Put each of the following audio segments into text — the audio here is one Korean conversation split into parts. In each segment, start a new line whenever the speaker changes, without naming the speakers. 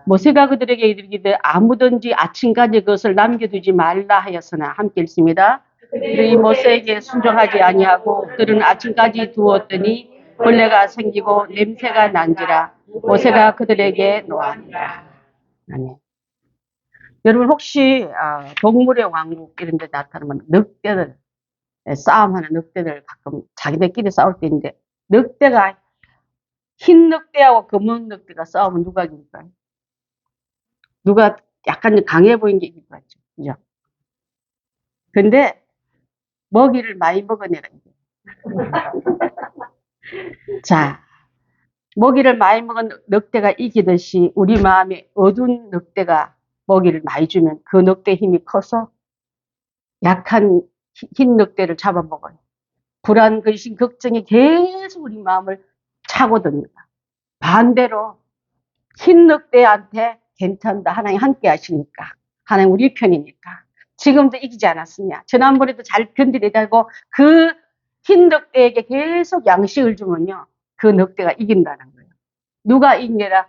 모세가 그들에게 이르기를 아무든지 아침까지 그것을 남겨두지 말라 하였으나 함께 읽습니다. 그들이 모세에게 순종하지 아니하고 그들은 아침까지 두었더니 벌레가 생기고 냄새가 난지라 모세가 그들에게 노하니라. 아멘. 여러분 혹시 동물의 왕국 이런 데 나타나면 늑대들, 싸움하는 늑대들 가끔 자기들끼리 싸울 때 있는데 늑대가 흰 늑대하고 검은 늑대가 싸우면 누가 이길까요? 누가 약간 강해 보이는 게 이길 것 같죠. 그죠? 근데 먹이를 많이 먹어내라. 자, 먹이를 많이 먹은 늑대가 이기듯이 우리 마음에 어두운 늑대가 먹이를 많이 주면 그 늑대 힘이 커서 약한 흰 늑대를 잡아먹어요. 불안, 근심, 걱정이 계속 우리 마음을 차고듭니다. 반대로 흰 늑대한테 괜찮다. 하나님 함께 하시니까. 하나님 우리 편이니까. 지금도 이기지 않았느냐. 지난번에도 잘 견디려고 그 흰 늑대에게 계속 양식을 주면요. 그 늑대가 이긴다는 거예요. 누가 이기느라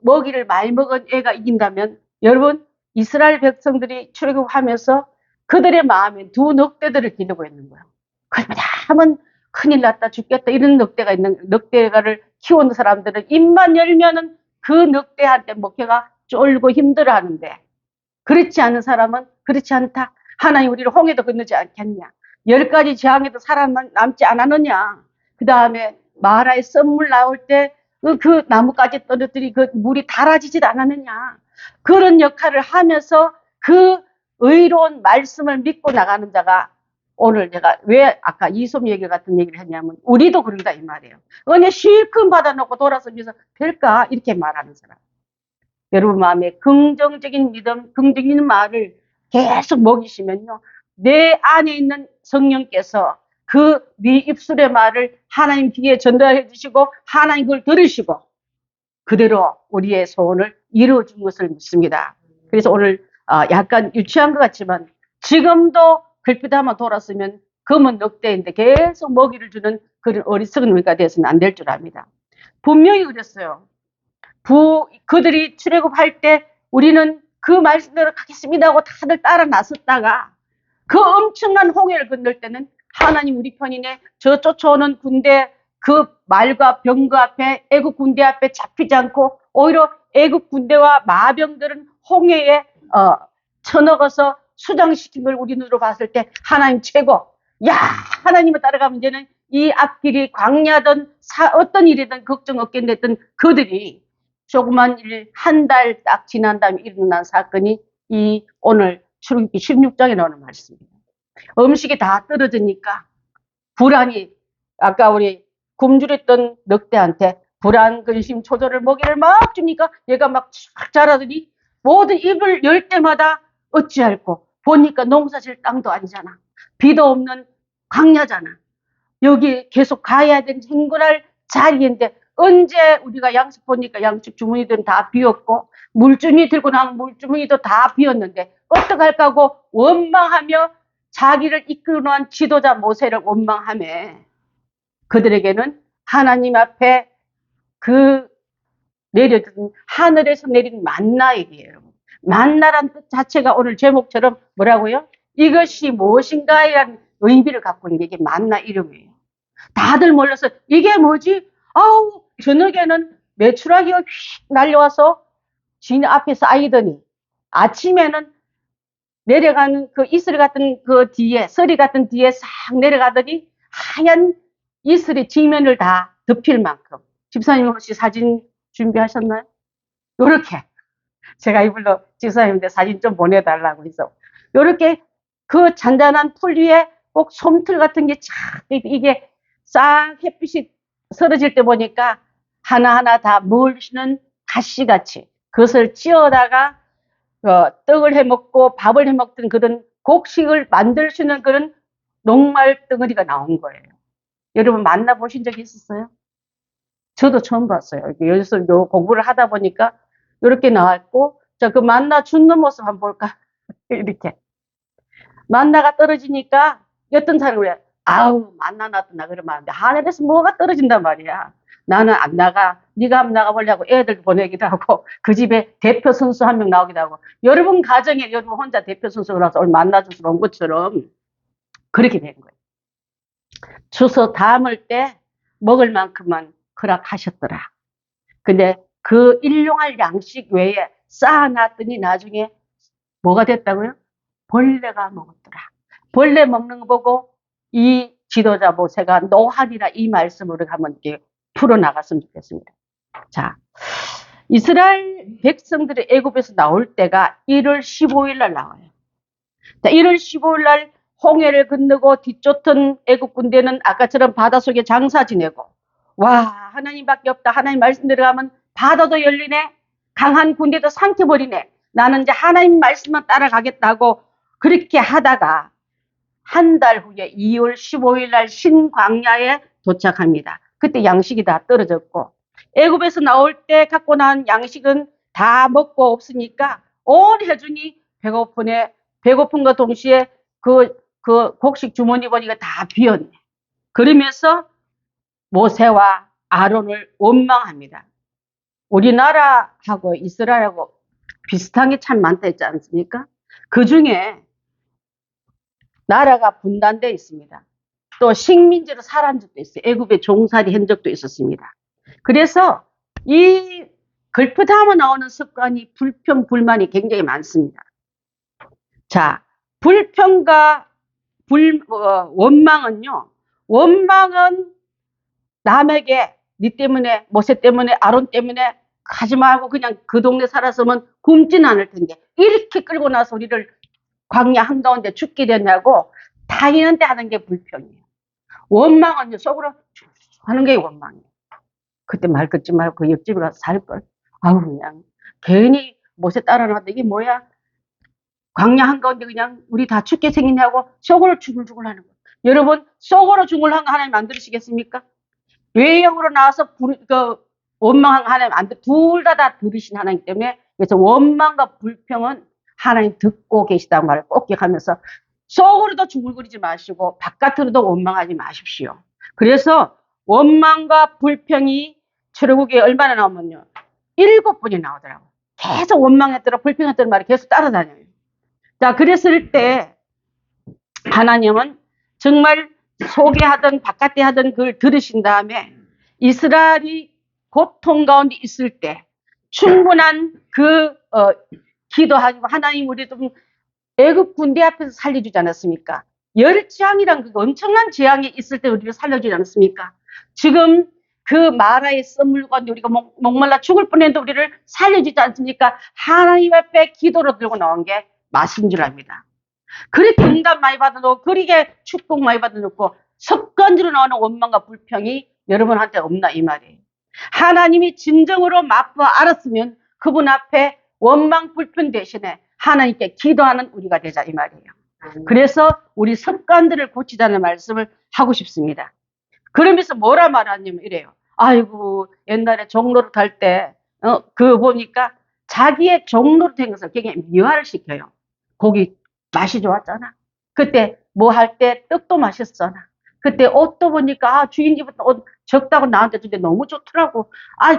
먹이를 많이 먹은 애가 이긴다면 여러분 이스라엘 백성들이 출애굽하면서 그들의 마음에 두 늑대들을 기르고 있는 거예요. 그러다 하면 큰일 났다 죽겠다 이런 늑대가 있는 늑대가를 키우는 사람들은 입만 열면은 그 늑대한테 먹혀가 쫄고 힘들어 하는데 그렇지 않은 사람은 그렇지 않다. 하나님 우리를 홍해도 건너지 않겠냐. 10가지 재앙에도 살아남지 않았느냐. 그 다음에 마라의 썸물 나올 때 그 나무까지 떨어뜨리 그 물이 달아지지도 않았느냐. 그런 역할을 하면서 그 의로운 말씀을 믿고 나가는 자가 오늘 제가 왜 아까 이솜 얘기 같은 얘기를 했냐면 우리도 그런다 이 말이에요. 은혜 실컷 받아놓고 돌아서면서 될까? 이렇게 말하는 사람. 여러분 마음에 긍정적인 믿음, 긍정적인 말을 계속 먹이시면요. 내 안에 있는 성령께서 그 네 입술의 말을 하나님 귀에 전달해 주시고 하나님 그걸 들으시고 그대로 우리의 소원을 이루어준 것을 믿습니다. 그래서 오늘 약간 유치한 것 같지만 지금도 글빛 한번 돌았으면 검은 늑대인데 계속 먹이를 주는 그런 어리석은 우리가 되어서는 안 될 줄 압니다. 분명히 그랬어요. 그들이 출애굽할 때 우리는 그 말씀대로 가겠습니다 하고 다들 따라 나섰다가 그 엄청난 홍해를 건널 때는 하나님 우리 편이네. 저 쫓아오는 군대 그 말과 병거 앞에 애국 군대 앞에 잡히지 않고 오히려 애국 군대와 마병들은 홍해에 쳐넣어서 수장시킨 걸 우리 눈으로 봤을 때 하나님 최고. 야 하나님을 따라가면 이제는 이 앞길이 광야든 어떤 일이든 걱정 없겠는데 그들이 조그만 일 한 달 딱 지난 다음에 일어난 사건이 이 오늘 출애굽기 16장에 나오는 말씀입니다. 음식이 다 떨어지니까 불안이 아까 우리 굶주렸던 늑대한테 불안, 근심, 초조를 먹이를 막 주니까 얘가 막 자라더니 모든 입을 열 때마다 어찌할꼬 보니까 농사질 땅도 아니잖아. 비도 없는 광야잖아. 여기 계속 가야 되는 행군할 자리인데 언제 우리가 양식 보니까 양식 주머니들은 다 비었고 물주머니 들고 나면 물주머니도 다 비었는데 어떡할까 하고 원망하며 자기를 이끌어놓은 지도자 모세를 원망하며 그들에게는 하나님 앞에 그 내려든 하늘에서 내린 만나 얘기예요. 만나란 뜻 자체가 오늘 제목처럼 뭐라고요? 이것이 무엇인가라는 의미를 갖고 있는 게 이게 만나 이름이에요. 다들 몰라서 이게 뭐지? 아우 저녁에는 메추라기가 휙 날려와서 주인 앞에서 아이더니 아침에는 내려가는 그 이슬 같은 그 뒤에 서리 같은 뒤에 싹 내려가더니 하얀 이슬이 지면을 다 덮일 만큼 집사님 혹시 사진 준비하셨나요? 요렇게 제가 이불로 집사님한테 사진 좀 보내달라고 해서 요렇게 그 잔잔한 풀 위에 꼭 솜틀 같은 게 쫙 이게 싹 햇빛이 서러질 때 보니까 하나하나 다 물시는 가시같이 그것을 찧어다가 떡을 해먹고 밥을 해먹던 그런 곡식을 만들 수 있는 그런 녹말 덩어리가 나온 거예요. 여러분 만나보신 적 있었어요? 저도 처음 봤어요. 여기서 공부를 하다 보니까 이렇게 나왔고 자, 그 만나 죽는 모습 한번 볼까? 이렇게 만나가 떨어지니까 어떤 사람이 그래 아우 만나놨다 그러면 하늘에서 뭐가 떨어진단 말이야. 나는 안 나가. 네가 한번 나가보려고 애들 보내기도 하고 그 집에 대표 선수 한 명 나오기도 하고 여러분 가정에 여러분 혼자 대표 선수가 나서 만나주러 온 것처럼 그렇게 된 거예요. 주워 담을 때 먹을 만큼만 허락하셨더라. 근데 그 일용할 양식 외에 쌓아놨더니 나중에 뭐가 됐다고요? 벌레가 먹었더라. 벌레 먹는 거 보고 이 지도자 모세가 노하리라 이 말씀으로 한번 이렇게 풀어나갔으면 좋겠습니다. 자, 이스라엘 백성들이 애굽에서 나올 때가 1월 15일 날 나와요. 자, 1월 15일 날 홍해를 건너고 뒤쫓은 애굽 군대는 아까처럼 바닷속에 장사 지내고 와 하나님밖에 없다. 하나님 말씀대로 가면 바다도 열리네. 강한 군대도 삼켜버리네. 나는 이제 하나님 말씀만 따라가겠다고 그렇게 하다가 한 달 후에 2월 15일 날 신광야에 도착합니다. 그때 양식이 다 떨어졌고 애굽에서 나올 때 갖고 나온 양식은 다 먹고 없으니까 온 회중이 배고픈과 동시에 그 곡식 주머니 보니까 다 비었네. 그러면서 모세와 아론을 원망합니다. 우리나라하고 이스라엘하고 비슷한 게 참 많다 했지 않습니까? 그 중에 나라가 분단되어 있습니다. 또 식민지로 살한 적도 있어요. 애굽에 종살이 한 적도 있었습니다. 그래서 이 걸프담에 나오는 습관이 불평, 불만이 굉장히 많습니다. 자, 불평과 원망은요. 원망은 남에게 니 때문에 모세 때문에 아론 때문에 하지 말고 그냥 그 동네 살았으면 굶지는 않을 텐데 이렇게 끌고 나서 우리를 광야 한가운데 죽게 됐냐고 타인한테 하는 게 불평이에요. 원망은요 속으로 하는 게 원망이에요. 그때 말 듣지 말고 그 옆집에 가서 살걸. 아우 그냥 괜히 모세 따라놨다 이게 뭐야. 광야 한가운데 그냥 우리 다 죽게 생기냐고 속으로 죽을죽을 하는 거예요. 여러분 속으로 죽을 한 거 하나님 안 들으시겠습니까? 외형으로 나와서 원망한 하나님 안 들, 둘 다 들으신 하나님 때문에 그래서 원망과 불평은 하나님 듣고 계시다는 말을 꼭 기억하면서 속으로도 중얼거리지 마시고 바깥으로도 원망하지 마십시오. 그래서 원망과 불평이 출애굽기에 얼마나 나오면요 7번이 나오더라고요. 계속 원망했더라 불평했더라 말이 계속 따라다녀요. 자 그랬을 때 하나님은 정말 속에 하든 바깥에 하든 그걸 들으신 다음에 이스라엘이 고통 가운데 있을 때 충분한 기도하고 하나님 우리 좀 애굽 군대 앞에서 살려주지 않았습니까? 열재앙이란 그 엄청난 재앙이 있을 때 우리를 살려주지 않았습니까? 지금 그 마라에 썸물고 우리가 목말라 죽을 뻔했는데 우리를 살려주지 않습니까? 하나님 앞에 기도로 들고 나온 게 맞은 줄 압니다. 그렇게 응답 많이 받아놓고 그렇게 축복 많이 받아놓고 습관적으로 나오는 원망과 불평이 여러분한테 없나 이 말이에요. 하나님이 진정으로 맛보아 알았으면 그분 앞에 원망 불평 대신에 하나님께 기도하는 우리가 되자 이 말이에요. 그래서 우리 습관들을 고치자는 말씀을 하고 싶습니다. 그러면서 뭐라 말하냐면 이래요. 아이고 옛날에 종로를 탈 때 보니까 자기의 종로를 된 것을 굉장히 미화를 시켜요. 고기 맛이 좋았잖아. 그때 뭐 할 때 떡도 맛있었잖아. 그때 옷도 보니까 주인 집부터 옷 적다고 나한테 주는데 너무 좋더라고.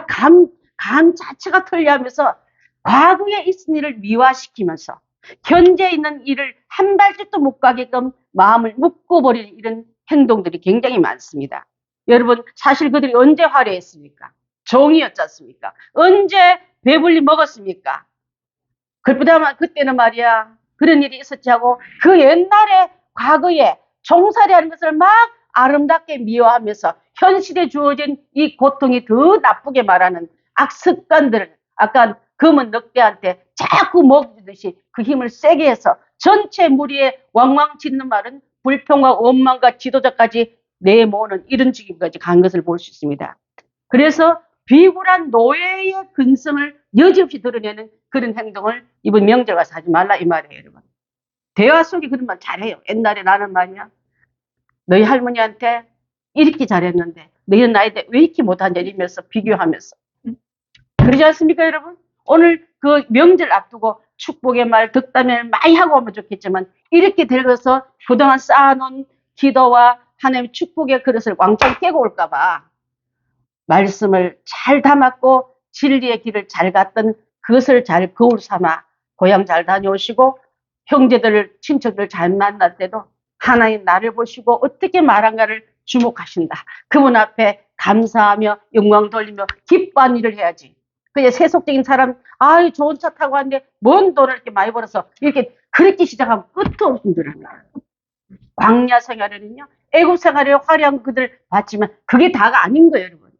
감 자체가 틀리하면서 과거에 있은 일을 미화시키면서 현재 있는 일을 한 발짝도 못 가게끔 마음을 묶어버리는 이런 행동들이 굉장히 많습니다. 여러분 사실 그들이 언제 화려했습니까? 종이었지 않습니까? 언제 배불리 먹었습니까? 그때는 말이야 그런 일이 있었지 하고 그 옛날에 과거에 종살이하는 것을 막 아름답게 미워하면서 현실에 주어진 이 고통이 더 나쁘게 말하는 악습관들을 아까 검은 늑대한테 자꾸 먹이듯이 그 힘을 세게 해서 전체 무리에 왕왕 짖는 말은 불평과 원망과 지도자까지 내모으는 이런 지경까지 간 것을 볼 수 있습니다. 그래서 비굴한 노예의 근성을 여지없이 드러내는 그런 행동을 이번 명절 가서 하지 말라 이 말이에요. 여러분 대화 속에 그런 말 잘해요. 옛날에 나는 말이야 너희 할머니한테 이렇게 잘했는데 너희 나이 때 왜 이렇게 못하냐 이러면서 비교하면서 그러지 않습니까 여러분? 오늘 그 명절 앞두고 축복의 말 덕담을 많이 하고 오면 좋겠지만 이렇게 들어서 그동안 쌓아놓은 기도와 하나님의 축복의 그릇을 왕창 깨고 올까봐 말씀을 잘 담았고 진리의 길을 잘 갔던 그것을 잘 거울 삼아 고향 잘 다녀오시고 형제들, 친척들 잘 만날 때도 하나님 나를 보시고 어떻게 말한가를 주목하신다. 그분 앞에 감사하며 영광 돌리며 기뻐한 일을 해야지. 그냥 세속적인 사람, 아이 좋은 차 타고 왔는데 뭔 돈을 이렇게 많이 벌어서 이렇게 그렇게 시작하면 끝도 없는 줄 압니다. 광야 생활은요, 애국 생활에 화려한 그들 봤지만 그게 다가 아닌 거예요, 여러분.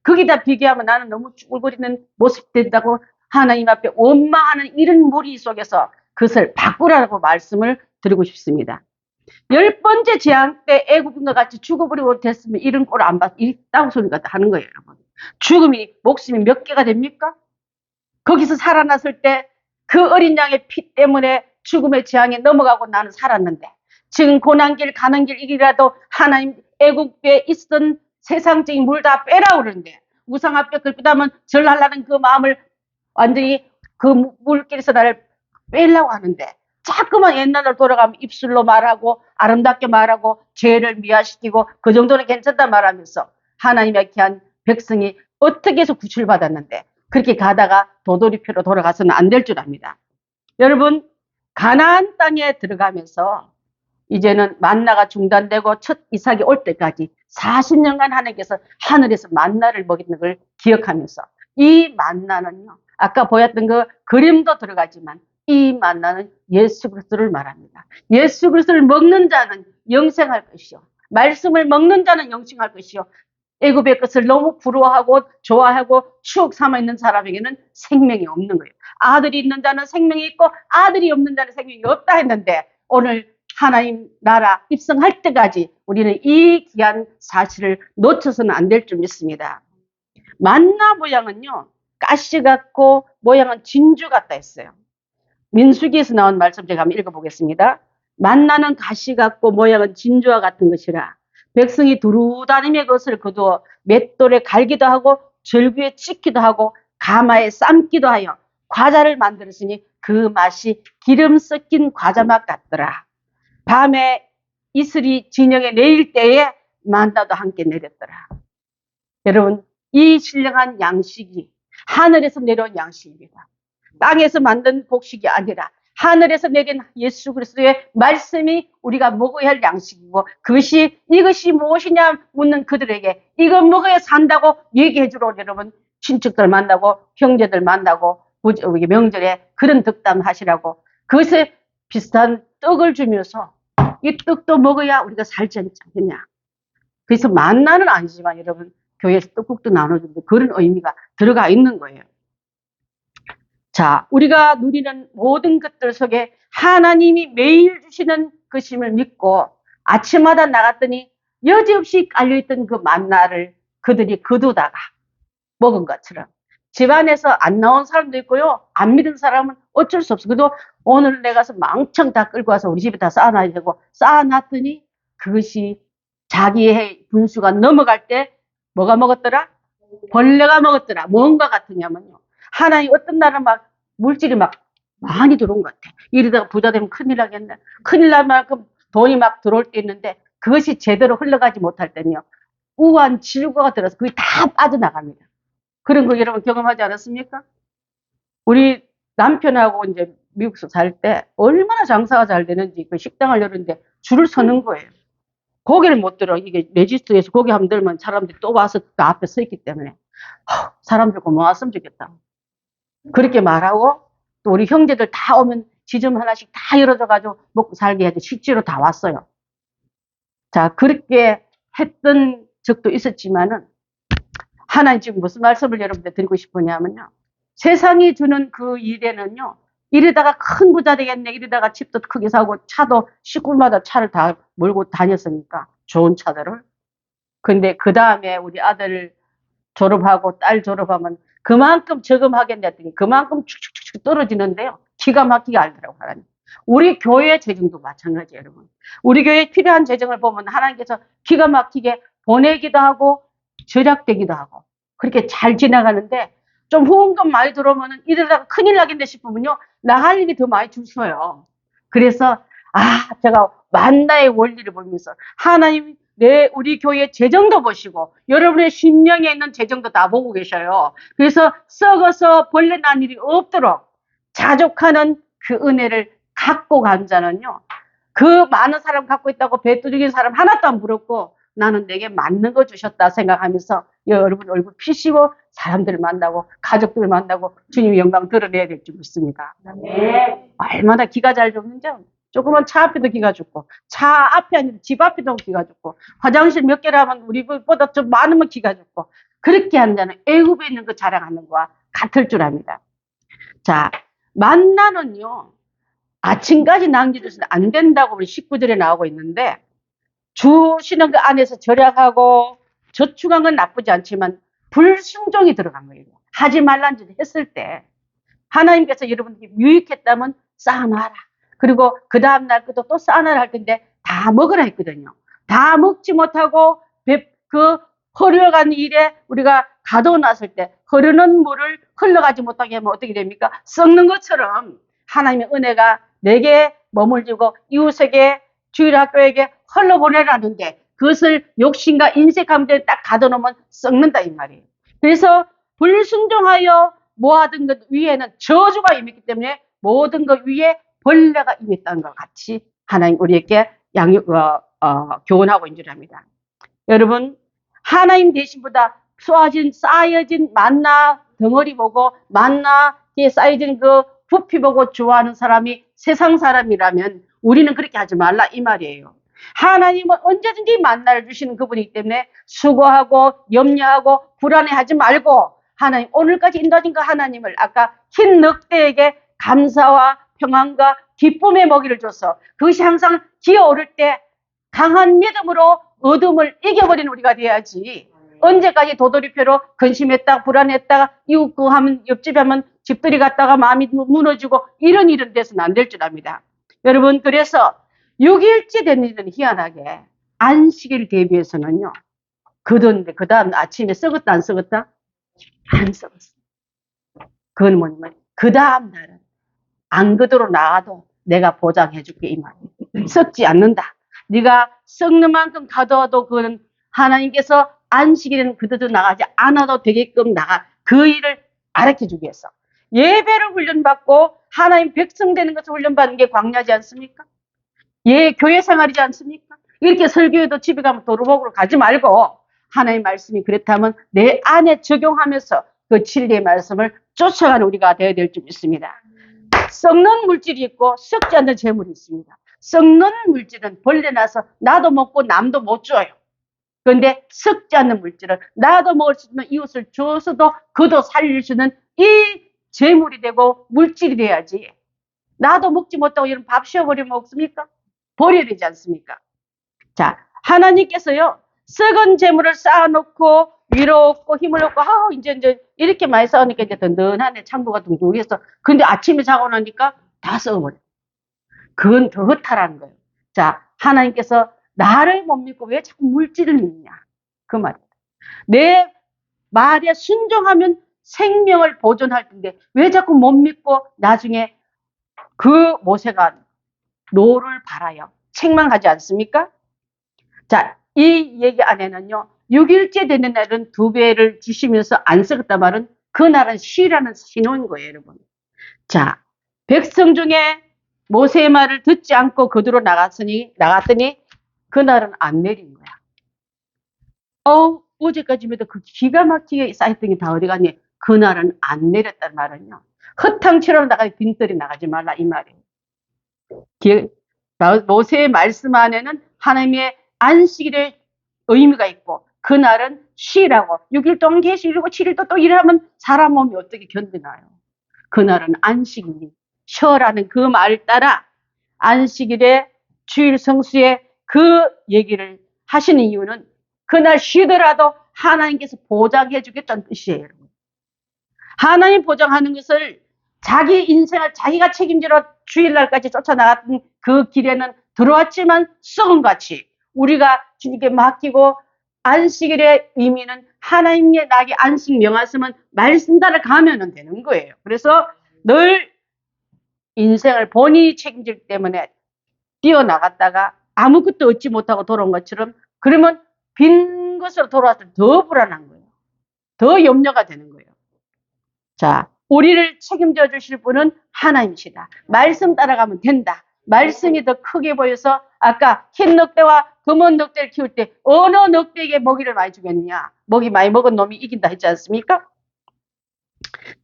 거기다 비교하면 나는 너무 쭈글거리는 모습 된다고 하나님 앞에 원망하는 이런 무리 속에서 그것을 바꾸라고 말씀을 드리고 싶습니다. 10번째 재앙 때 애국인과 같이 죽어버리고 됐으면 이런 꼴을 안 봤, 있다고 소리가 하는 거예요, 여러분. 죽음이, 목숨이 몇 개가 됩니까? 거기서 살아났을 때 그 어린 양의 피 때문에 죽음의 재앙에 넘어가고 나는 살았는데 지금 고난길 가는 길 이 길이라도 하나님 애국에 있던 세상적인 물 다 빼라 그러는데 우상 앞에 걸핏하면 절하려는 그 마음을 완전히 그 물길에서 나를 빼려고 하는데 자꾸만 옛날로 돌아가면 입술로 말하고 아름답게 말하고 죄를 미화시키고 그 정도는 괜찮다 말하면서 하나님의 귀한 백성이 어떻게 해서 구출받았는데 그렇게 가다가 도돌이표로 돌아가서는 안 될 줄 압니다. 여러분 가나안 땅에 들어가면서 이제는 만나가 중단되고 첫 이삭이 올 때까지 40년간 하나님께서 하늘에서 만나를 먹이는 걸 기억하면서 이 만나는요. 아까 보였던 그 그림도 들어가지만 이 만나는 예수 그리스도를 말합니다. 예수 그리스도를 먹는 자는 영생할 것이요. 말씀을 먹는 자는 영생할 것이요. 애굽의 것을 너무 부러워하고 좋아하고 추억 삼아 있는 사람에게는 생명이 없는 거예요. 아들이 있는 자는 생명이 있고 아들이 없는 자는 생명이 없다 했는데 오늘 하나님 나라 입성할 때까지 우리는 이 귀한 사실을 놓쳐서는 안 될 줄 믿습니다. 만나 모양은요. 가시 같고 모양은 진주 같다 했어요. 민수기에서 나온 말씀 제가 한번 읽어보겠습니다. 만나는 가시 같고 모양은 진주와 같은 것이라 백성이 두루 다니며 그것을 거두어 맷돌에 갈기도 하고 절구에 찢기도 하고 가마에 삶기도 하여 과자를 만들었으니 그 맛이 기름 섞인 과자 맛 같더라. 밤에 이슬이 진영에 내릴 때에 만나도 함께 내렸더라. 여러분 이 신령한 양식이 하늘에서 내려온 양식입니다. 땅에서 만든 곡식이 아니라 하늘에서 내린 예수 그리스도의 말씀이 우리가 먹어야 할 양식이고 그것이 이것이 무엇이냐 묻는 그들에게 이거 먹어야 산다고 얘기해 주러 여러분 친척들 만나고 형제들 만나고 우리 명절에 그런 덕담 하시라고 그것에 비슷한 떡을 주면서 이 떡도 먹어야 우리가 살지 않겠냐. 그래서 만나는 아니지만 여러분 교회에서 떡국도 나눠주는데 그런 의미가 들어가 있는 거예요. 자, 우리가 누리는 모든 것들 속에 하나님이 매일 주시는 것임을 믿고 아침마다 나갔더니 여지없이 깔려있던 그 만나를 그들이 거두다가 먹은 것처럼 집안에서 안 나온 사람도 있고요. 안 믿은 사람은 어쩔 수 없어. 그래도 오늘 내가 가서 망청 다 끌고 와서 우리 집에 다 쌓아놔야 되고 쌓아놨더니 그것이 자기의 분수가 넘어갈 때 뭐가 먹었더라? 벌레가 먹었더라. 뭔가 같으냐면요. 하나님 어떤 날은 막 물질이 막 많이 들어온 것 같아. 이러다가 부자 되면 큰일 나겠네. 큰일 날 만큼 돈이 막 들어올 때 있는데 그것이 제대로 흘러가지 못할 때는요. 우한 질거가 들어서 그게 다 빠져나갑니다. 그런 거 여러분 경험하지 않았습니까? 우리 남편하고 이제 미국에서 살 때 얼마나 장사가 잘 되는지 그 식당을 열었는데 줄을 서는 거예요. 고개를 못 들어. 이게 레지스트에서 고개 한번 들면 사람들이 또 와서 그 앞에 서 있기 때문에 사람들 고마웠으면 좋겠다. 그렇게 말하고 또 우리 형제들 다 오면 지점 하나씩 다 열어줘가지고 먹고 살게 해야지 실제로 다 왔어요. 자 그렇게 했던 적도 있었지만은 하나님 지금 무슨 말씀을 여러분들 드리고 싶으냐면요. 세상이 주는 그 일에는요. 이러다가 큰 부자 되겠네. 이러다가 집도 크게 사고 차도 시골마다 차를 다 몰고 다녔으니까 좋은 차들을. 근데 그 다음에 우리 아들 졸업하고 딸 졸업하면 그만큼 저금하겠네 했더니 그만큼 축축축 떨어지는데요. 기가 막히게 알더라고 하나님. 우리 교회 재정도 마찬가지예요 여러분. 우리 교회에 필요한 재정을 보면 하나님께서 기가 막히게 보내기도 하고 절약되기도 하고 그렇게 잘 지나가는데 좀 후원금 많이 들어오면 이러다가 큰일 나겠네 싶으면요. 나갈 일이 더 많이 주셔요. 그래서 제가 만나의 원리를 보면서 하나님 우리 교회 재정도 보시고 여러분의 심령에 있는 재정도 다 보고 계셔요. 그래서 썩어서 벌레 난 일이 없도록 자족하는 그 은혜를 갖고 간 자는요, 그 많은 사람 갖고 있다고 배 두르긴 사람 하나도 안 부럽고 나는 내게 맞는 거 주셨다 생각하면서 여러분 얼굴 피시고 사람들을 만나고 가족들을 만나고 주님의 영광 드러내야 될 줄 믿습니다. 네. 얼마나 기가 잘 줬는지 조그만 차 앞에도 기가 죽고 차 앞에 아니라 집 앞에도 기가 죽고 화장실 몇 개라면 우리보다 좀 많으면 기가 죽고 그렇게 하는 자는 애굽에 있는 그 자랑하는 거와 같을 줄 압니다. 자, 만나는요 아침까지 남겨줘서는 안 된다고 우리 19절에 나오고 있는데 주시는 그 안에서 절약하고 저축한 건 나쁘지 않지만 불순종이 들어간 거예요. 하지 말란 짓을 했을 때 하나님께서 여러분에게 유익했다면 쌓아놔라. 그리고 그 다음날 것도 또 쌓아놔라 할 텐데 다 먹으라 했거든요. 다 먹지 못하고 그 흐려간 일에 우리가 가둬놨을 때 흐르는 물을 흘러가지 못하게 하면 어떻게 됩니까? 썩는 것처럼 하나님의 은혜가 내게 머물지고 이웃에게 주일학교에게 흘러보내라는데 그것을 욕심과 인색함에 딱 가둬놓으면 썩는다 이 말이에요. 그래서 불순종하여 모아둔 것 위에는 저주가 임했기 때문에 모든 것 위에 벌레가 임했다는 것 같이 하나님 우리에게 교훈하고 있는 줄 압니다. 여러분 하나님 대신보다 쌓여진 만나 덩어리 보고 만나에 쌓여진 그 부피 보고 좋아하는 사람이 세상 사람이라면 우리는 그렇게 하지 말라 이 말이에요. 하나님은 언제든지 만나를 주시는 그분이기 때문에 수고하고 염려하고 불안해하지 말고 하나님 오늘까지 인도하신 그 하나님을 아까 흰 늑대에게 감사와 평안과 기쁨의 먹이를 줘서 그것이 항상 기어오를 때 강한 믿음으로 어둠을 이겨버리는 우리가 돼야지 언제까지 도돌이표로 근심했다 불안했다가 이웃 그 하면 옆집에 하면 집들이 갔다가 마음이 무너지고 이런 일은 돼서는 안 될 줄 압니다. 여러분 그래서 6일째 된 일은 희한하게 안식일 대비해서는요 그던데 그 다음 아침에 썩었다 안 썩었다? 안 썩었어. 그건 뭐냐면 그 다음 날은 안 그대로 나가도 내가 보장해줄게 이 말이에요. 썩지 않는다. 네가 썩는 만큼 가둬도 그건 하나님께서 안식일에는 그대로 나가지 않아도 되게끔 나가 그 일을 가르쳐주기 위해서 예배를 훈련받고 하나님 백성 되는 것을 훈련받는 게 광야지 않습니까? 교회 생활이지 않습니까? 이렇게 설교해도 집에 가면 도루묵으로 가지 말고 하나님 말씀이 그렇다면 내 안에 적용하면서 그 진리의 말씀을 쫓아가는 우리가 되어야 될 줄 믿습니다. 썩는 물질이 있고 썩지 않는 재물이 있습니다. 썩는 물질은 벌레 나서 나도 먹고 남도 못 줘요. 그런데 썩지 않는 물질은 나도 먹을 수 있는 이웃을 줘서도 그도 살릴 수 있는 이 재물이 되고 물질이 돼야지. 나도 먹지 못하고 이런 밥 쉬어버리면 먹습니까? 버려야 되지 않습니까? 자, 하나님께서요 썩은 재물을 쌓아놓고 위로 얻고 힘을 얻고 이제 이렇게 많이 쌓으니까 이제 든든하네 창고가 둥둥해서 근데 아침에 자고 나니까 다 썩어버려. 그건 더 허탈한 거예요. 자, 하나님께서 나를 못 믿고 왜 자꾸 물질을 믿냐 그 말이에요. 내 말에 순종하면 생명을 보존할 텐데 왜 자꾸 못 믿고 나중에 그 모세가 노를 바라요. 책망하지 않습니까? 자, 이 얘기 안에는요 6일째 되는 날은 2배를 주시면서 안 썩었단 말은 그날은 쉬라는 신호인 거예요 여러분. 자, 백성 중에 모세의 말을 듣지 않고 그대로 나갔더니 그날은 안 내린 거야. 어제까지만 해도 그 기가 막히게 쌓였던 게 다 어디 갔니? 그날은 안 내렸단 말은요 허탕치러 나가 빈털이 나가지 말라 이 말이에요. 모세의 말씀 안에는 하나님의 안식일의 의미가 있고 그날은 쉬라고 6일 동안 계시고 7일도 또 일하면 사람 몸이 어떻게 견디나요? 그날은 안식일이 쉬라는 그 말 따라 안식일에 주일 성수에 그 얘기를 하시는 이유는 그날 쉬더라도 하나님께서 보장해 주겠다는 뜻이에요. 여러분. 하나님 보장하는 것을 자기 인생을 자기가 책임지러 주일날까지 쫓아나갔던 그 길에는 들어왔지만 썩은같이 우리가 주님께 맡기고 안식일의 의미는 하나님의 나에게 안식 명하시면 말씀 따라 가면 되는 거예요. 그래서 늘 인생을 본인이 책임질 때문에 뛰어나갔다가 아무것도 얻지 못하고 돌아온 것처럼 그러면 빈 것으로 돌아왔을 때 더 불안한 거예요. 더 염려가 되는 거예요. 자, 우리를 책임져 주실 분은 하나님이시다. 말씀 따라가면 된다. 말씀이 더 크게 보여서 아까 흰 늑대와 검은 늑대를 키울 때 어느 늑대에게 먹이를 많이 주겠냐? 먹이 많이 먹은 놈이 이긴다 했지 않습니까?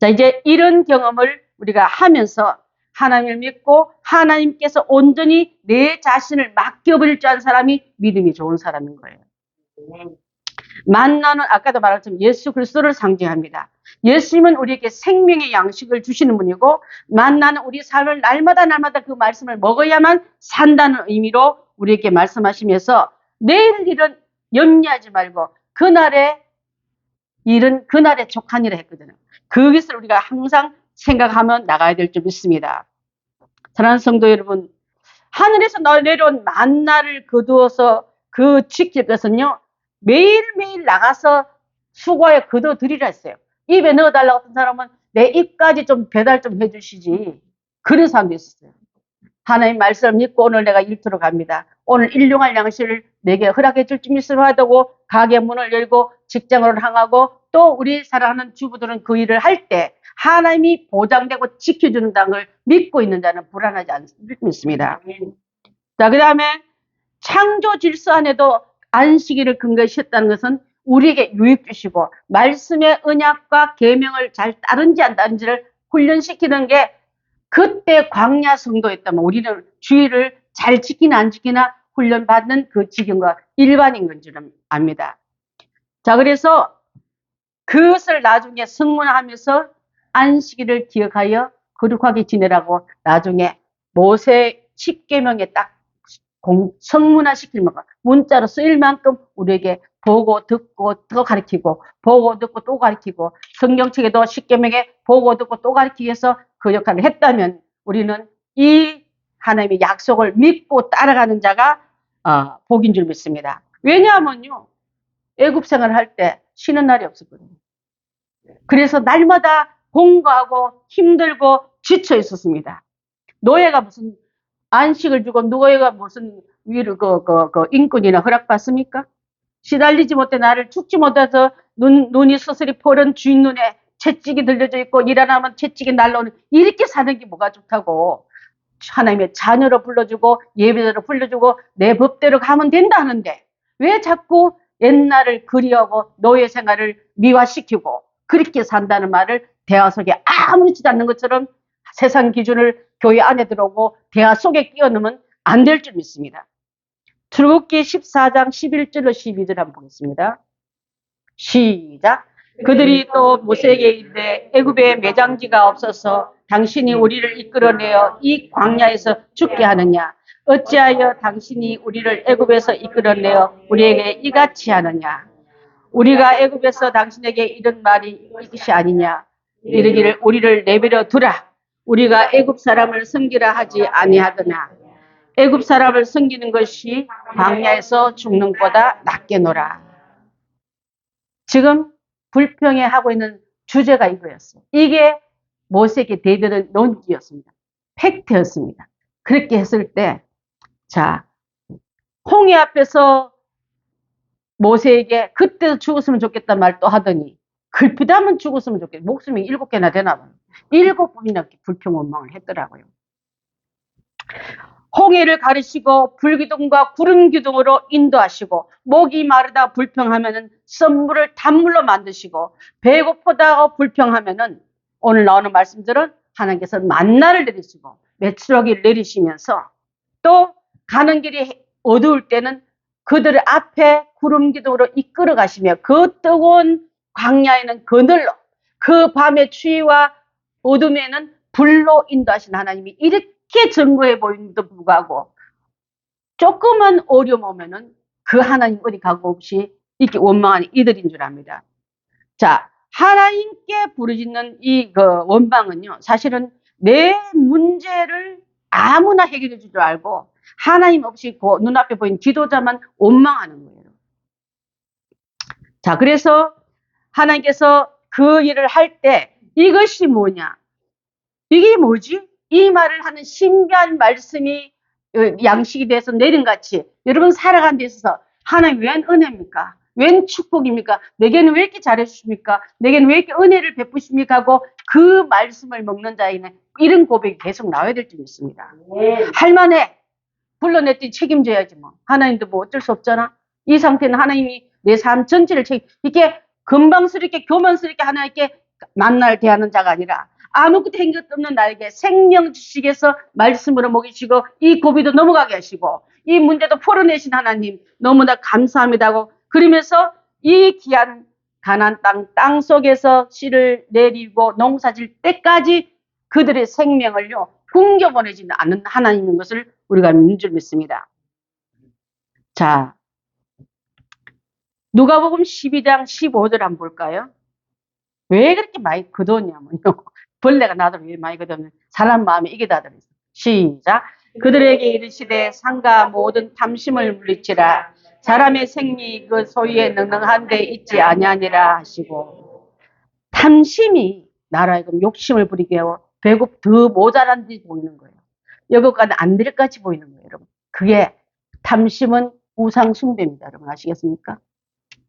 자, 이제 이런 경험을 우리가 하면서 하나님을 믿고 하나님께서 온전히 내 자신을 맡겨버릴 줄 아는 사람이 믿음이 좋은 사람인 거예요. 만나는 아까도 말했지만 예수 그리스도를 상징합니다. 예수님은 우리에게 생명의 양식을 주시는 분이고 만나는 우리 삶을 날마다 그 말씀을 먹어야만 산다는 의미로 우리에게 말씀하시면서 내일 일은 염려하지 말고 그날의 일은 그날에 족하니라 했거든요. 그것을 우리가 항상 생각하며 나가야 될 줄 믿습니다. 사랑하는 성도 여러분, 하늘에서 내려온 만나를 거두어서 그 지킬 것은요, 매일매일 나가서 수고하여 거둬 드리라 했어요. 입에 넣어달라고 했던 사람은 내 입까지 좀 배달 좀 해주시지. 그런 사람도 있었어요. 하나님 말씀을 믿고 오늘 내가 일터로 갑니다. 오늘 일용할 양식을 내게 허락해 줄 줄 믿으라고 가게 문을 열고 직장으로 향하고 또 우리 사랑하는 주부들은 그 일을 할 때 하나님이 보장되고 지켜준다는 걸 믿고 있는 자는 불안하지 않습니다. 자, 그 다음에 창조 질서 안에도 안식일을 근거하셨다는 것은 우리에게 유익 주시고 말씀의 언약과 계명을 잘 따른지 안 따른지를 훈련시키는 게 그때 광야 성도였다면 우리는 주의를 잘 지키나 안 지키나 훈련받는 그 지경과 일반인 건 줄은 압니다. 자, 그래서 그것을 나중에 성문화하면서 안식일을 기억하여 거룩하게 지내라고 나중에 모세 10계명에 딱 성문화시킬 만큼 문자로 쓰일 만큼 우리에게 보고 듣고 또 가르치고 보고 듣고 또 가르치고 성경책에도 10계명에 보고 듣고 또 가르치기 위해서 그 역할을 했다면 우리는 이 하나님의 약속을 믿고 따라가는 자가 복인 줄 믿습니다. 왜냐하면요, 애굽 생활을 할 때 쉬는 날이 없었거든요. 그래서 날마다 공부하고 힘들고 지쳐 있었습니다. 노예가 무슨 안식을 주고 노예가 무슨 위로 인권이나 허락받습니까? 시달리지 못해 나를 죽지 못해서 눈이 서슬이 포른 주인 눈에 채찍이 들려져 있고 일 안 하면 채찍이 날라오는 이렇게 사는 게 뭐가 좋다고 하나님의 자녀로 불러주고 예배자로 불러주고 내 법대로 가면 된다 하는데 왜 자꾸 옛날을 그리하고 노예 생활을 미화시키고 그렇게 산다는 말을 대화 속에 아무렇지도 않는 것처럼 세상 기준을 교회 안에 들어오고 대화 속에 끼워넣으면 안 될 줄 믿습니다. 출애굽기 14장 11절로 12절 한번 보겠습니다. 시작. 그들이 또 모세에게 이르되 애굽에 매장지가 없어서 당신이 우리를 이끌어내어 이 광야에서 죽게 하느냐? 어찌하여 당신이 우리를 애굽에서 이끌어내어 우리에게 이같이 하느냐? 우리가 애굽에서 당신에게 이런 말이 이것이 아니냐? 이르기를 우리를 내버려 두라. 우리가 애굽 사람을 섬기라 하지 아니하더나 애굽 사람을 섬기는 것이 광야에서 죽는 것보다 낫게노라. 지금 불평해하고 있는 주제가 이거였어요. 이게 모세에게 대변한 논지였습니다. 팩트였습니다. 그렇게 했을 때, 자, 홍해 앞에서 모세에게 그때도 죽었으면 좋겠다는 말 또 하더니 글피다면 죽었으면 좋겠다. 목숨이 7개나 되나 봐요. 7번이나 불평 원망을 했더라고요. 홍해를 가르시고 불기둥과 구름기둥으로 인도하시고 목이 마르다 불평하면은 썸물을 단물로 만드시고 배고프다고 불평하면은 오늘 나오는 말씀들은 하나님께서 만나를 내리시고 메추라기를 내리시면서 또 가는 길이 어두울 때는 그들 앞에 구름기둥으로 이끌어 가시며 그 뜨거운 광야에는 그늘로 그 밤의 추위와 어둠에는 불로 인도하신 하나님이 이렇게 증거해 보이는데도 불구하고 조금만 어려움 오면은 그 하나님 어디 가고 없이 이렇게 원망하는 이들인 줄 압니다. 자, 하나님께 부르짖는 이 원망은요, 사실은 내 문제를 아무나 해결해 줄 줄 알고 하나님 없이 눈앞에 보이는 지도자만 원망하는 거예요. 자, 그래서 하나님께서 그 일을 할 때 이것이 뭐냐? 이게 뭐지? 이 말을 하는 신비한 말씀이 양식이 돼서 내린같이 여러분 살아가는 데 있어서 하나님 웬 은혜입니까? 웬 축복입니까? 내게는 왜 이렇게 잘해주십니까? 내게는 왜 이렇게 은혜를 베푸십니까? 하고 그 말씀을 먹는 자에게는 이런 고백이 계속 나와야 될 줄 믿습니다. 할만해. 불러냈더니 책임져야지 뭐. 하나님도 뭐 어쩔 수 없잖아. 이 상태는 하나님이 내 삶 전체를 이게 금방스럽게 교만스럽게 하나님께 만날 대하는 자가 아니라 아무것도 한 것도 없는 나에게 생명 주시겠어 말씀으로 먹이시고 이 고비도 넘어가게 하시고 이 문제도 풀어내신 하나님 너무나 감사합니다 하고 그러면서 이 귀한 가나안 땅 속에서 씨를 내리고 농사질 때까지 그들의 생명을요 굶겨보내지는 않는 하나님인 것을 우리가 믿는 줄 믿습니다. 자, 누가복음 12장 15절 한번 볼까요? 왜 그렇게 많이 거뒀냐면요. 벌레가 나도 왜 많이 거뒀냐면 사람 마음에 이게 다 들어있어요. 시작. 그들에게 이르시되 상가 모든 탐심을 물리치라. 사람의 생리 그 소유에 능능한 데 있지 아니하니라 하시고 탐심이 나라에 욕심을 부리게 하고 배고 더 모자란 듯이 보이는 거예요. 여기까지 안 될 것 같이 보이는 거예요, 여러분. 그게 탐심은 우상 숭배입니다, 여러분 아시겠습니까?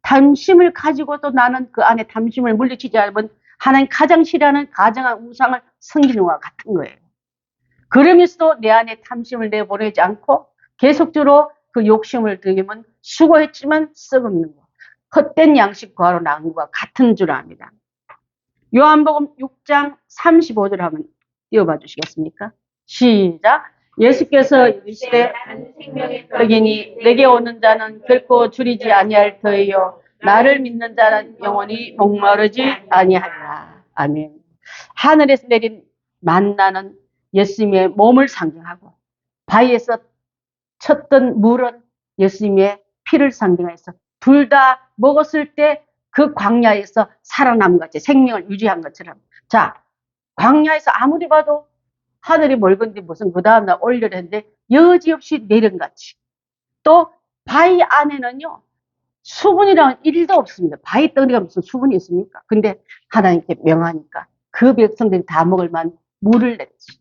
탐심을 가지고도 나는 그 안에 탐심을 물리치지 않으면 하나님 가장 싫어하는 가정한 우상을 섬기는 것과 같은 거예요. 그러면서도 내 안에 탐심을 내보내지 않고 계속적으로 그 욕심을 들이면 수고했지만 썩는 것, 헛된 양식 구하러 나간 것과 같은 줄 압니다. 요한복음 6장 35절 한번 띄워봐 주시겠습니까? 시작. 예수께서 이르시되 떡이니 내게 오는 자는 결코 줄이지 아니할 터이요 나를 믿는 자는 영원히 목마르지 아니하리라. 아멘. 하늘에서 내린 만나는 예수님의 몸을 상징하고 바위에서 쳤던 물은 예수님의 피를 상징해서 둘 다 먹었을 때 그 광야에서 살아남은 것이 생명을 유지한 것처럼 자 광야에서 아무리 봐도 하늘이 멀건데 무슨 그 다음날 올려야 했는데 여지없이 내린같이 또 바위 안에는요 수분이라는 일도 없습니다. 바위 덩어리가 무슨 수분이 있습니까? 근데 하나님께 명하니까 그 백성들이 다 먹을 만 물을 냈지.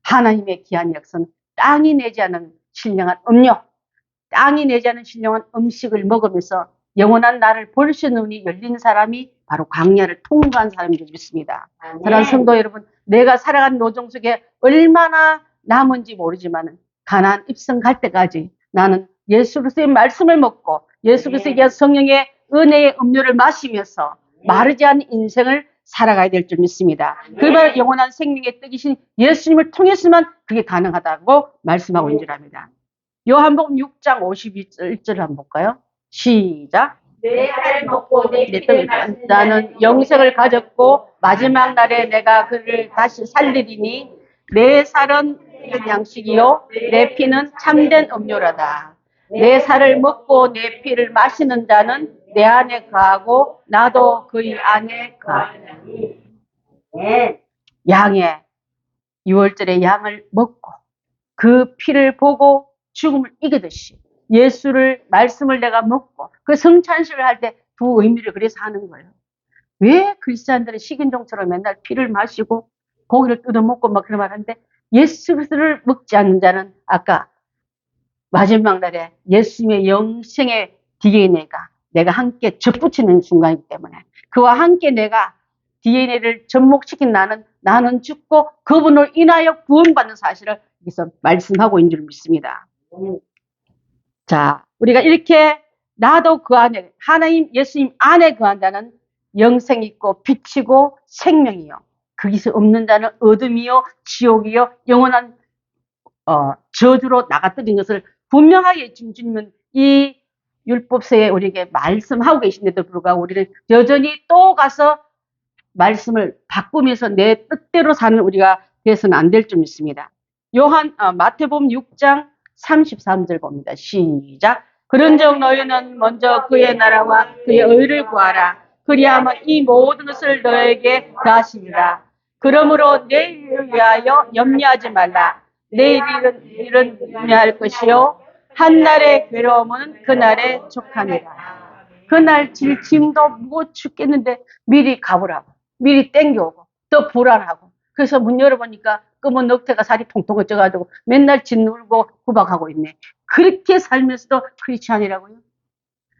하나님의 귀한 역사는 땅이 내지 않은 신령한 음료, 땅이 내지 않은 신령한 음식을 먹으면서 영원한 나를 볼 수 있는 눈이 열린 사람이 바로 광야를 통과한 사람인 줄 믿습니다. 사랑하는 성도 여러분, 내가 살아간 노정 속에 얼마나 남은지 모르지만 가나안 입성 갈 때까지 나는 예수 그리스도의 말씀을 먹고 예수 그리스도의 성령의 은혜의 음료를 마시면서 마르지 않은 인생을 살아가야 될 줄 믿습니다. 그러면 영원한 생명의 떡이신 예수님을 통해서만 그게 가능하다고 말씀하고 있는 줄 압니다. 요한복음 6장 51절 한번 볼까요? 시작.
내 살을 먹고 내 피를 마시는
나는 영생을 가졌고 마지막 날에 내가 그를 다시 살리리니 내 살은 양식이요 내 피는 참된 음료라다. 내 살을 먹고 내 피를 마시는 자는 내 안에 거하고 나도 그의 안에 거하리니. 양의 6월절의 양을 먹고 그 피를 보고 죽음을 이기듯이 예수를 말씀을 내가 먹고 그 성찬식을 할 때 두 의미를 그래서 하는 거예요. 왜 크리스찬들은 식인종처럼 맨날 피를 마시고 고기를 뜯어먹고 막 그런 말 하는데 예수 그리스도를 먹지 않는 자는 아까 마지막 날에 예수님의 영생의 DNA가 내가 함께 접붙이는 순간이기 때문에 그와 함께 내가 DNA를 접목시킨 나는 죽고 그분을 인하여 구원받는 사실을 여기서 말씀하고 있는 줄 믿습니다. 자, 우리가 이렇게 나도 그 안에 하나님 예수님 안에 거한다는 영생이 있고 빛이고 생명이요. 거기서 없는 자는 어둠이요 지옥이요 영원한 저주로 나가뜨린 것을 분명하게 주님은 이 율법서에 우리에게 말씀하고 계신데도 불구하고 우리는 여전히 또 가서 말씀을 바꾸면서 내 뜻대로 사는 우리가 돼서는 안 될 줄 믿습니다. 마태복음 6장 33절 봅니다. 시작. 그런즉 너희는 먼저 그의 나라와 그의 의를 구하라. 그리하면 이 모든 것을 너에게 더하시리라. 그러므로 내일을 위하여 염려하지 말라. 내일 일은 염려할 것이요 한날의 괴로움은 그날에 족하니라. 그날 짐도 무거워 죽겠는데 미리 가보라고 미리 땡겨오고 또 불안하고 그래서 문 열어보니까 검은 넉태가 살이 통통 쪄가지고 맨날 짓눌고 구박하고 있네. 그렇게 살면서도 크리스찬이라고요?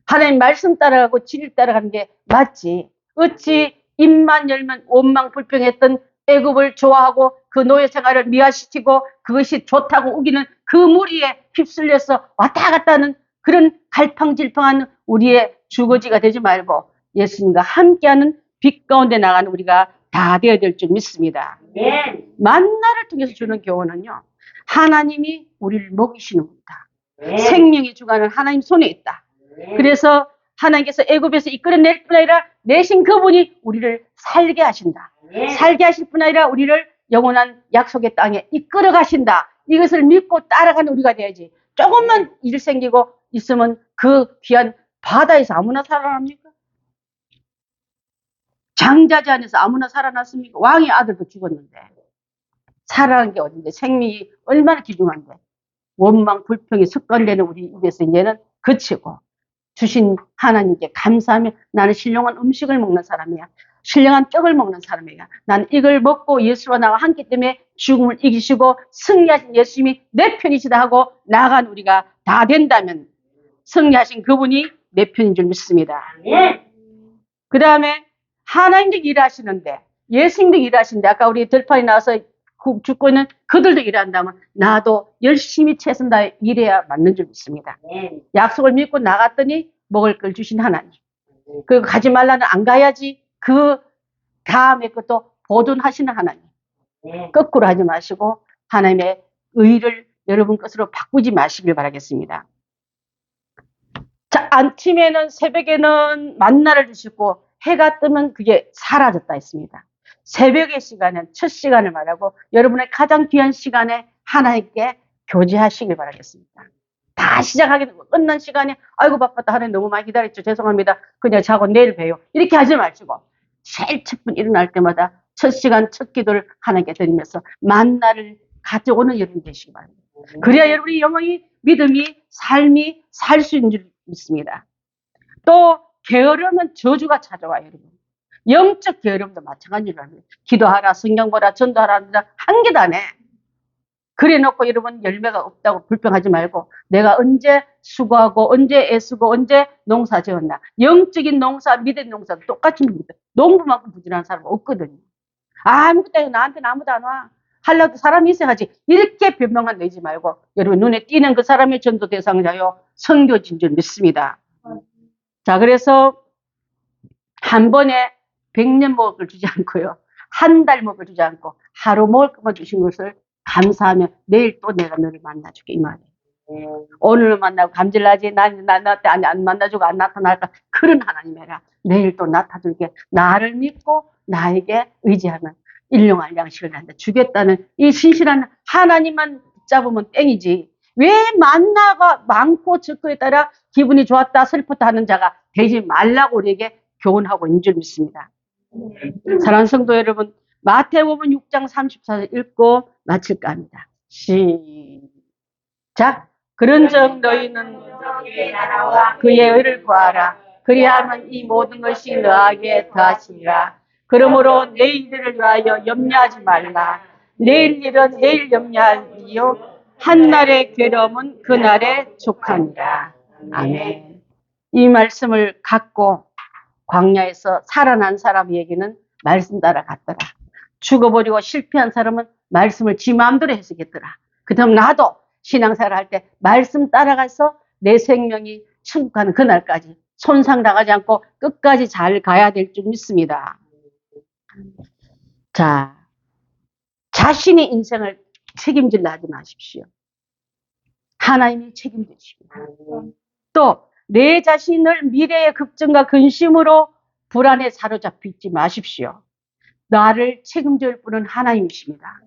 하나님 말씀 따라가고 진리 따라가는 게 맞지. 어찌 입만 열면 원망불평했던 애굽을 좋아하고 그 노예 생활을 미화시키고 그것이 좋다고 우기는 그 무리에 휩쓸려서 왔다 갔다 하는 그런 갈팡질팡한 우리의 주거지가 되지 말고 예수님과 함께하는 빛 가운데 나가는 우리가 다 되어야 될 줄 믿습니다.
네.
만나를 통해서 주는 교훈은요, 하나님이 우리를 먹이시는 분이다.
네.
생명의 주관은 하나님 손에 있다.
네.
그래서 하나님께서 애굽에서 이끌어낼 뿐 아니라 내신 그분이 우리를 살게 하신다.
네.
살게 하실 뿐 아니라 우리를 영원한 약속의 땅에 이끌어 가신다. 이것을 믿고 따라가는 우리가 돼야지. 조금만 일 생기고 있으면 그 귀한 바다에서 아무나 살아납니까? 장자지 안에서 아무나 살아났습니까? 왕의 아들도 죽었는데. 살아나는 게 어딘데? 생명이 얼마나 귀중한데. 원망, 불평이 습관되는 우리 입에서 이제는 그치고 주신 하나님께 감사하며 나는 신령한 음식을 먹는 사람이야. 신령한 떡을 먹는 사람이야. 나는 이걸 먹고 예수와 나와 함께 때문에 죽음을 이기시고 승리하신 예수님이 내 편이시다 하고 나아간 우리가 다 된다면 승리하신 그분이 내 편인 줄 믿습니다.
네.
그 다음에 하나님도 일하시는데 예수님도 일하시는데 아까 우리 들판에 나와서 죽고 있는 그들도 일한다면 나도 열심히 최선 다해 일해야 맞는 줄 믿습니다.
네.
약속을 믿고 나갔더니 먹을 걸 주신 하나님. 그 가지 말라는 안 가야지 그 다음에 것도 보존하시는 하나님.
네.
거꾸로 하지 마시고 하나님의 의를 여러분 것으로 바꾸지 마시길 바라겠습니다. 자, 아침에는 새벽에는 만나를 주시고 해가 뜨면 그게 사라졌다 했습니다. 새벽의 시간은 첫 시간을 말하고 여러분의 가장 귀한 시간에 하나님께 교제하시길 바라겠습니다. 다 시작하게 되고 끝난 시간에 아이고 바빴다 하나님 너무 많이 기다렸죠 죄송합니다 그냥 자고 내일 봬요 이렇게 하지 마시고 제일 첫 분 일어날 때마다 첫 시간 첫 기도를 하나님께 드리면서 만나를 가져오는 여러분 되시기 바랍니다. 그래야 여러분의 영혼이 믿음이 삶이 살 수 있는 줄 믿습니다. 또 게으르면 저주가 찾아와요 여러분. 영적 게으름도 마찬가지로 합니다. 기도하라 성경 보라 전도하라 한 개도 안 해. 그래 놓고 여러분 열매가 없다고 불평하지 말고 내가 언제 수고하고 언제 애쓰고 언제 농사 지었나. 영적인 농사 믿음의 농사 똑같이 닙니다. 농부만큼 부지런한 사람은 없거든요. 아무것도 나한테는 아무도 안 와. 하려도 사람이 있어야지. 이렇게 변명만 내지 말고 여러분 눈에 띄는 그 사람의 전도 대상자요 선교진 줄 믿습니다. 자 그래서 한 번에 100년 먹을 걸 주지 않고요. 한 달 먹을 걸 주지 않고 하루 먹을 것만 주신 것을 감사하며 내일 또 내가 너를 만나줄게 이 말이에요. 오늘 만나고 감질나지 나한테 안 만나주고 안 나타날까 그런 하나님이라 내일 또 나타줄게. 나를 믿고 나에게 의지하면 일용할 양식을 나한테 주겠다는 이 신실한 하나님만 붙잡으면 땡이지. 왜 만나가 많고 적고에 따라 기분이 좋았다 슬펐다 하는 자가 되지 말라고 우리에게 교훈하고 있는 줄 믿습니다. 사랑하는 성도 여러분 마태복음 6장 34절 읽고 마칠까 합니다. 시작. 그런즉 너희는
그의 나라와
그의 의를 구하라. 그리하면 이 모든 것이 너에게 더하시리라. 그러므로 내일 일을 위하여 염려하지 말라. 내일 일은 내일 염려할 이유 한날의 괴로움은 그날의 족하니라. 아멘. 이 말씀을 갖고 광야에서 살아난 사람에게는 말씀 따라 갔더라. 죽어버리고 실패한 사람은 말씀을 지 마음대로 해석했더라. 그 다음 나도 신앙생활 할 때 말씀 따라가서 내 생명이 천국 가는 그날까지 손상당하지 않고 끝까지 잘 가야 될 줄 믿습니다. 자, 자신의 인생을 책임질라 하지 마십시오. 하나님이 책임지십니다. 또 내 자신을 미래의 걱정과 근심으로 불안에 사로잡혀 있지 마십시오. 나를 책임질 분은 하나님이십니다.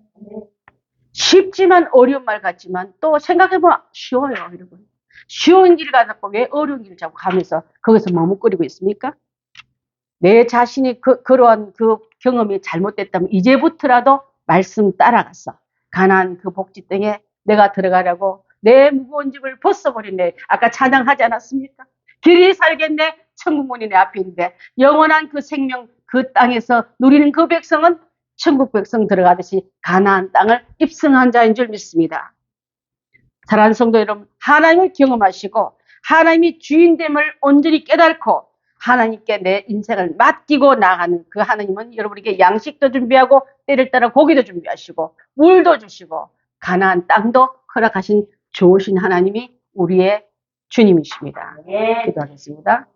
쉽지만 어려운 말 같지만 또 생각해보면 쉬워요 여러분. 쉬운 길 가서 왜 어려운 길을 자꾸 가면서 거기서 머뭇거리고 있습니까? 내 자신이 그러한 그 경험이 잘못됐다면 이제부터라도 말씀 따라가서 가나안 그 복지 땅에 내가 들어가려고 내 무거운 집을 벗어버리네. 아까 찬양하지 않았습니까? 길이 살겠네. 천국문이 내 앞에 있는데 영원한 그 생명 그 땅에서 누리는 그 백성은 천국 백성 들어가듯이 가나안 땅을 입성한 자인 줄 믿습니다. 사랑하는 성도 여러분 하나님을 경험하시고 하나님이 주인됨을 온전히 깨닫고 하나님께 내 인생을 맡기고 나가는 그 하나님은 여러분에게 양식도 준비하고 때를 따라 고기도 준비하시고 물도 주시고 가나안 땅도 허락하신 좋으신 하나님이 우리의 주님이십니다.
아멘.
기도하겠습니다.